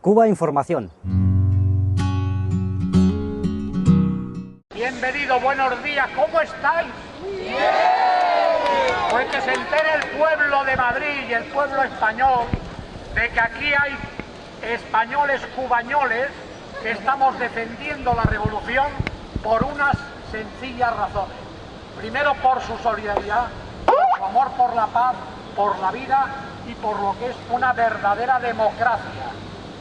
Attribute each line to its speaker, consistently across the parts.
Speaker 1: Cuba Información.
Speaker 2: Bienvenido, buenos días, ¿cómo estáis? ¡Bien! Pues que se entere el pueblo de Madrid y el pueblo español de que aquí hay españoles cubañoles que estamos defendiendo la revolución por unas sencillas razones. Primero, por su solidaridad, por su amor por la paz, por la vida y por lo que es una verdadera democracia.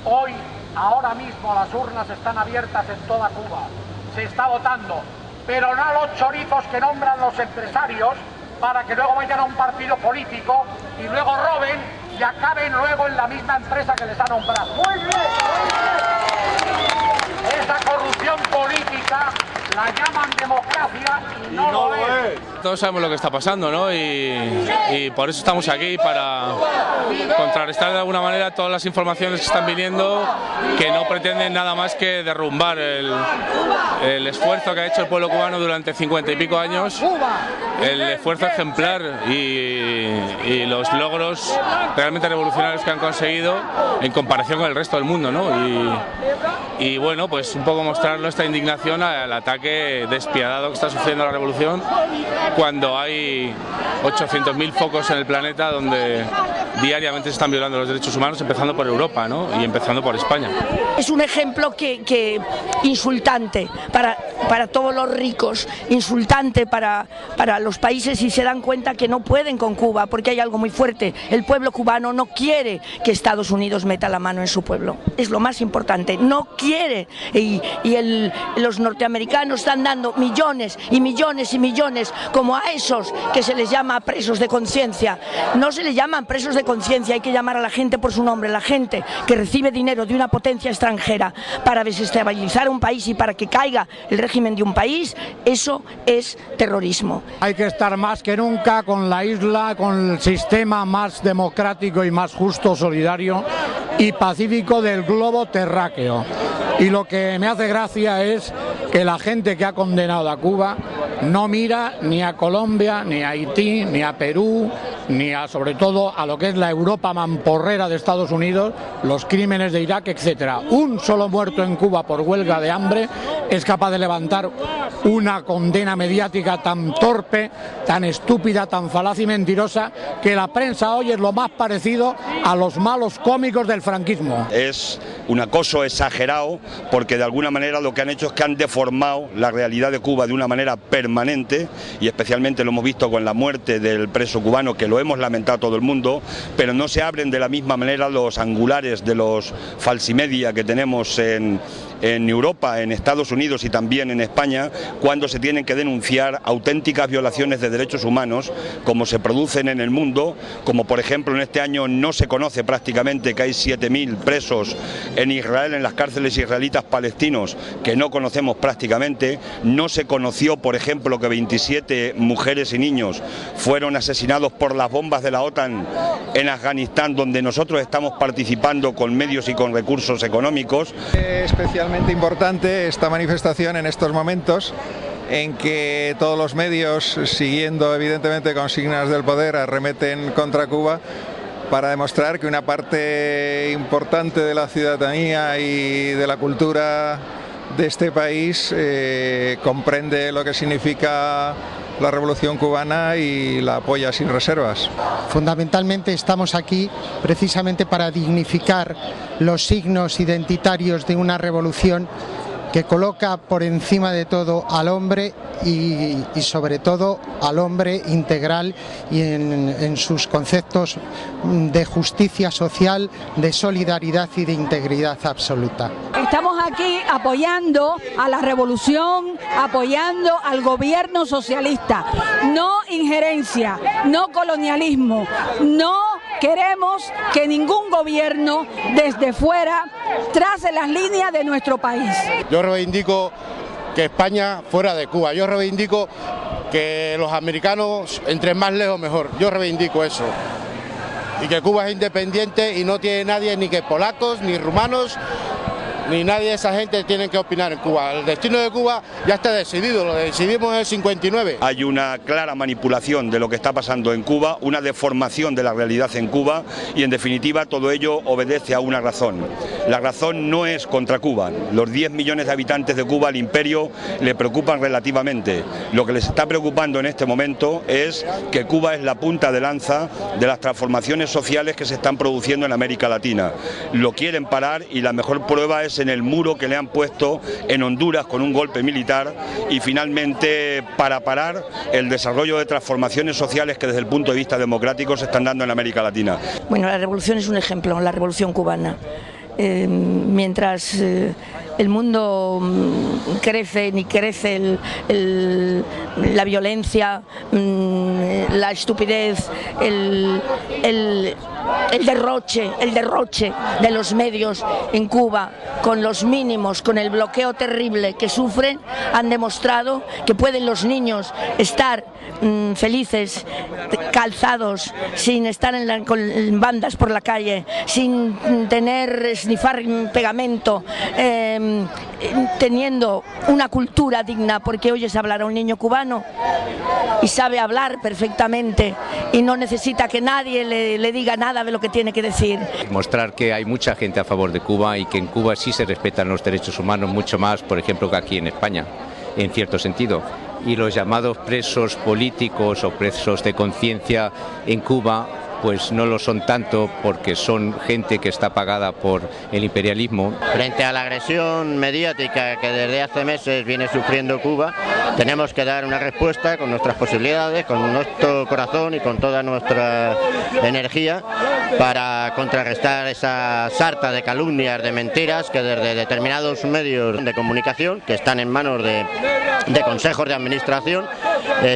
Speaker 2: Hoy, ahora mismo, las urnas están abiertas en toda Cuba. Se está votando, pero no a los chorizos que nombran los empresarios para que luego vayan a un partido político y luego roben y acaben luego en la misma empresa que les ha nombrado. ¡Muy bien! Esa corrupción política la llaman democracia y no lo es.
Speaker 3: Todos sabemos lo que está pasando, ¿no? Y por eso estamos aquí, para contrarrestar de alguna manera todas las informaciones que están viniendo, que no pretenden nada más que derrumbar el esfuerzo que ha hecho el pueblo cubano durante 50 y pico años, el esfuerzo ejemplar y los logros realmente revolucionarios que han conseguido en comparación con el resto del mundo, ¿no? Y bueno, pues un poco mostrarlo, esta indignación al ataque despiadado que está sufriendo la revolución, cuando hay 800.000 focos en el planeta donde diariamente se están violando los derechos humanos, empezando por Europa, ¿no? Y empezando por España.
Speaker 4: Es un ejemplo que insultante para todos los ricos, insultante para los países, y se dan cuenta que no pueden con Cuba, porque hay algo muy fuerte. El pueblo cubano no quiere que Estados Unidos meta la mano en su pueblo, es lo más importante, no quiere, y los norteamericanos están dando millones y millones y millones, como a esos que se les llama presos de conciencia. No se les llaman presos de conciencia, hay que llamar a la gente por su nombre. La gente que recibe dinero de una potencia extranjera para desestabilizar un país y para que caiga el régimen de un país, eso es terrorismo.
Speaker 5: Hay que estar más que nunca con la isla, con el sistema más democrático y más justo, solidario y pacífico del globo terráqueo. Y lo que me hace gracia es que la gente que ha condenado a Cuba no mira ni a Colombia, ni a Haití, ni a Perú, ni a, sobre todo, a lo que es la Europa mamporrera de Estados Unidos, los crímenes de Irak, etcétera. Un solo muerto en Cuba por huelga de hambre es capaz de levantar una condena mediática tan torpe, tan estúpida, tan falaz y mentirosa, que la prensa hoy es lo más parecido a los malos cómicos del franquismo.
Speaker 6: Es un acoso exagerado, porque de alguna manera lo que han hecho es que han deformado la realidad de Cuba de una manera permanente, y especialmente lo hemos visto con la muerte del preso cubano, que lo hemos lamentado todo el mundo, pero no se abren de la misma manera los angulares de los falsimedia que tenemos en Europa, en Estados Unidos y también en España, cuando se tienen que denunciar auténticas violaciones de derechos humanos como se producen en el mundo, como por ejemplo en este año no se conoce prácticamente que hay 7.000 presos en Israel, en las cárceles israelitas palestinos, que no conocemos prácticamente. No se conoció, por ejemplo, que 27 mujeres y niños fueron asesinados por las bombas de la OTAN en Afganistán, donde nosotros estamos participando con medios y con recursos económicos.
Speaker 7: Especialmente importante esta manifestación en estos momentos en que todos los medios, siguiendo evidentemente consignas del poder, arremeten contra Cuba, para demostrar que una parte importante de la ciudadanía y de la cultura de este país comprende lo que significa la revolución cubana y la apoya sin reservas.
Speaker 8: Fundamentalmente estamos aquí precisamente para dignificar los signos identitarios de una revolución que coloca por encima de todo al hombre y sobre todo al hombre integral y en sus conceptos de justicia social, de solidaridad y de integridad absoluta.
Speaker 9: Estamos aquí apoyando a la revolución, apoyando al gobierno socialista. No injerencia, no colonialismo, no queremos que ningún gobierno desde fuera trace las líneas de nuestro país.
Speaker 10: Yo reivindico que España fuera de Cuba, yo reivindico que los americanos entren más lejos mejor, yo reivindico eso. Y que Cuba es independiente y no tiene nadie, ni que polacos, ni rumanos, ni nadie de esa gente tiene que opinar en Cuba. El destino de Cuba ya está decidido, lo decidimos en el 59.
Speaker 6: Hay una clara manipulación de lo que está pasando en Cuba, una deformación de la realidad en Cuba y en definitiva todo ello obedece a una razón. La razón no es contra Cuba. Los 10 millones de habitantes de Cuba al imperio le preocupan relativamente. Lo que les está preocupando en este momento es que Cuba es la punta de lanza de las transformaciones sociales que se están produciendo en América Latina. Lo quieren parar y la mejor prueba es en el muro que le han puesto en Honduras con un golpe militar y finalmente para parar el desarrollo de transformaciones sociales que desde el punto de vista democrático se están dando en América Latina.
Speaker 4: Bueno, la revolución es un ejemplo, la revolución cubana. Mientras el mundo crece, ni crece la violencia, la estupidez, el derroche de los medios en Cuba, con los mínimos, con el bloqueo terrible que sufren, han demostrado que pueden los niños estar felices, calzados, sin estar con bandas por la calle, sin snifar pegamento, teniendo una cultura digna, porque oyes hablar a un niño cubano y sabe hablar perfectamente y no necesita que nadie le diga nada de lo que tiene que decir.
Speaker 1: Mostrar que hay mucha gente a favor de Cuba y que en Cuba sí se respetan los derechos humanos mucho más, por ejemplo, que aquí en España, en cierto sentido. Y los llamados presos políticos o presos de conciencia en Cuba pues no lo son tanto porque son gente que está pagada por el imperialismo.
Speaker 11: Frente a la agresión mediática que desde hace meses viene sufriendo Cuba, tenemos que dar una respuesta con nuestras posibilidades, con nuestro corazón y con toda nuestra energía para contrarrestar esa sarta de calumnias, de mentiras que desde determinados medios de comunicación que están en manos de consejos de administración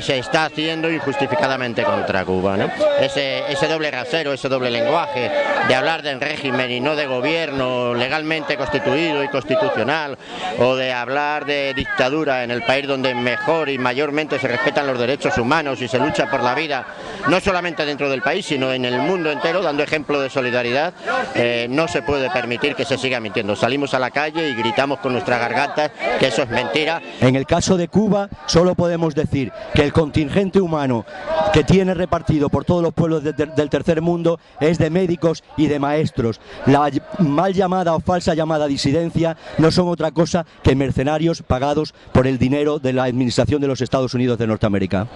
Speaker 11: se está haciendo injustificadamente contra Cuba, ¿no? Ese doble rasero, ese doble lenguaje de hablar del régimen y no de gobierno legalmente constituido y constitucional, o de hablar de dictadura en el país donde mejor y mayormente se respetan los derechos humanos y se lucha por la vida, no solamente dentro del país sino en el mundo entero, dando ejemplo de solidaridad, no se puede permitir que se siga mintiendo. Salimos a la calle y gritamos con nuestras gargantas que eso es mentira.
Speaker 12: En el caso de Cuba solo podemos decir que el contingente humano que tiene repartido por todos los pueblos del tercer mundo es de médicos y de maestros. La mal llamada o falsa llamada disidencia no son otra cosa que mercenarios pagados por el dinero de la administración de los Estados Unidos de Norteamérica.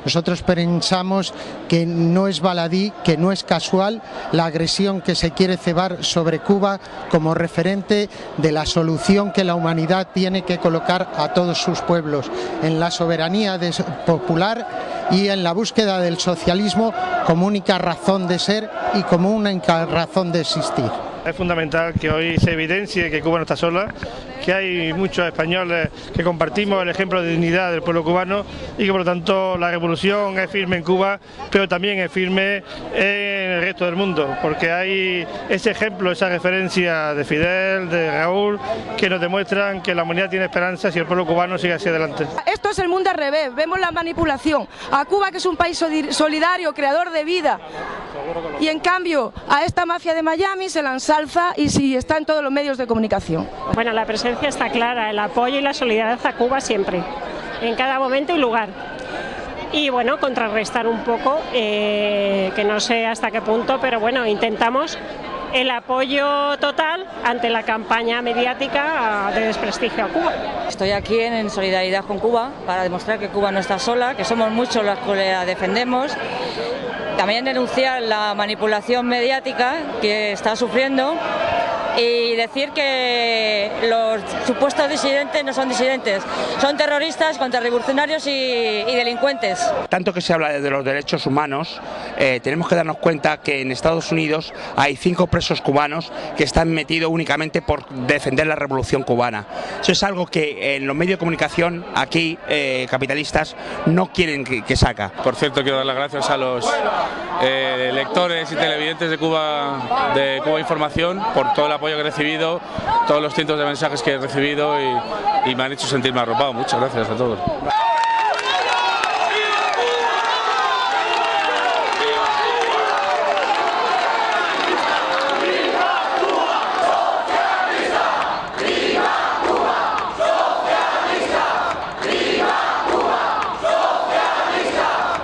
Speaker 8: Nosotros pensamos que no es baladí, que no es casual la agresión que se quiere cebar sobre Cuba como referente de la solución que la humanidad tiene que colocar a todos sus pueblos, en la soberanía popular y en la búsqueda del socialismo como única razón de ser y como única razón de existir.
Speaker 13: Es fundamental que hoy se evidencie que Cuba no está sola, que hay muchos españoles que compartimos el ejemplo de dignidad del pueblo cubano y que por lo tanto la revolución es firme en Cuba, pero también es firme en el resto del mundo, porque hay ese ejemplo, esa referencia de Fidel, de Raúl, que nos demuestran que la humanidad tiene esperanza si el pueblo cubano sigue hacia adelante.
Speaker 14: Esto es el mundo al revés, vemos la manipulación a Cuba, que es un país solidario, creador de vida, y en cambio a esta mafia de Miami se la ensalza y sí está en todos los medios de comunicación.
Speaker 15: Bueno, la presencia está clara, el apoyo y la solidaridad a Cuba siempre, en cada momento y lugar. Y bueno, contrarrestar un poco, que no sé hasta qué punto, pero bueno, intentamos el apoyo total ante la campaña mediática de desprestigio a Cuba.
Speaker 16: Estoy aquí en solidaridad con Cuba para demostrar que Cuba no está sola, que somos muchos los que la defendemos. También denunciar la manipulación mediática que está sufriendo y decir que los supuestos disidentes no son disidentes, son terroristas, contrarrevolucionarios y delincuentes.
Speaker 17: Tanto que se habla de los derechos humanos, tenemos que darnos cuenta que en Estados Unidos hay 5 presos cubanos que están metidos únicamente por defender la revolución cubana. Eso es algo que en los medios de comunicación aquí, capitalistas, no quieren que salga.
Speaker 3: Por cierto, quiero dar las gracias a los lectores y televidentes de Cuba Información por todo el apoyo que he recibido, todos los cientos de mensajes que he recibido y me han hecho sentirme arropado. Muchas gracias a todos.